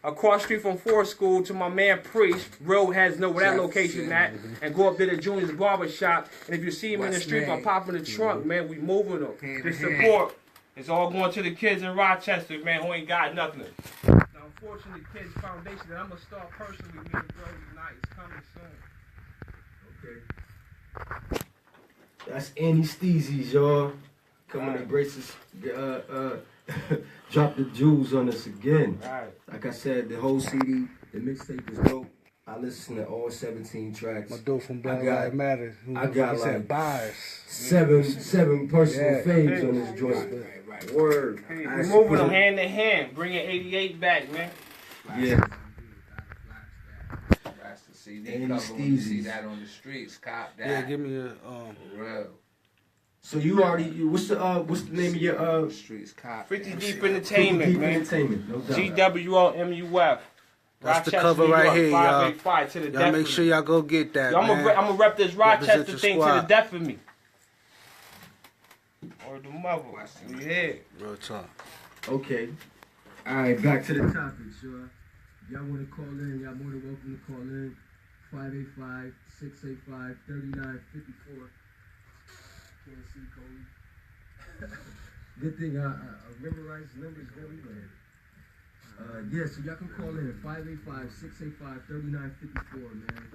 Across the street from Forest School to my man Priest. Real has know where that location at. And go up there to Junior's Barber Shop. And if you see him in the street, I'm popping the trunk, man. We moving them. The support. It's all going to the kids in Rochester, man, who ain't got nothing. The Unfortunate Kids Foundation that I'm going to start personally with me and bro tonight. It's coming soon. Okay. That's Annie Steezes, y'all. Coming to brace us, drop the jewels on us again. Right. Like I said, the whole CD, the mixtape is dope. I listen to all 17 tracks. My dude from Black I got- Lives Matter. I got he said like bias. seven personal Yeah. faves on this joint. Word. Hey, I we're moving them support- hand in hand. Bringing 88 back, man. Yeah. CD And cover when you see Steezies. that on the streets. Cop that. Yeah, give me a For real. So you already what's the name of your Streets cop 50 that. Deep Entertainment, Deep man. Entertainment, no doubt. GWOMUF. That's the Rochester, cover New right York, here, y'all. 585 to the Y'all death make of sure me. y'all go get that, I'm man. gonna rep this Represent Rochester your thing to squad. the death of me. Or the mother. We here. Real talk. Okay. All right, back to the top. Topics, y'all. Y'all want to call in, y'all more than welcome to call in. 585-685-3954. Can't see Cody. Good thing I memorized numbers very well. Yeah, so y'all can call in at 585-685-3954, man.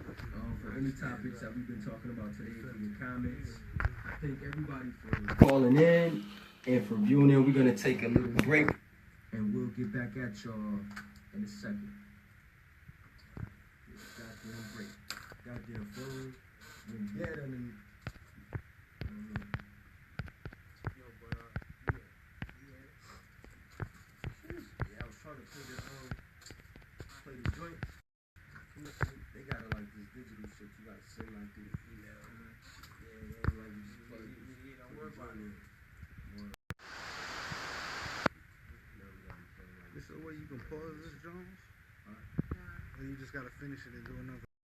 For any topics that we've been talking about today, for your comments. I thank everybody for Calling in and for viewing in. We're gonna take a little break. and we'll get back at y'all in a second. This goddamn break. Goddamn phone went dead underneath. Yo, but yeah, I was trying to play the joint. They got it like this digital shit. You gotta send like through the email. Yeah, like you just plug it. Don't worry about it. This is the way you can pause this, Jones? Or you just gotta finish it and do another?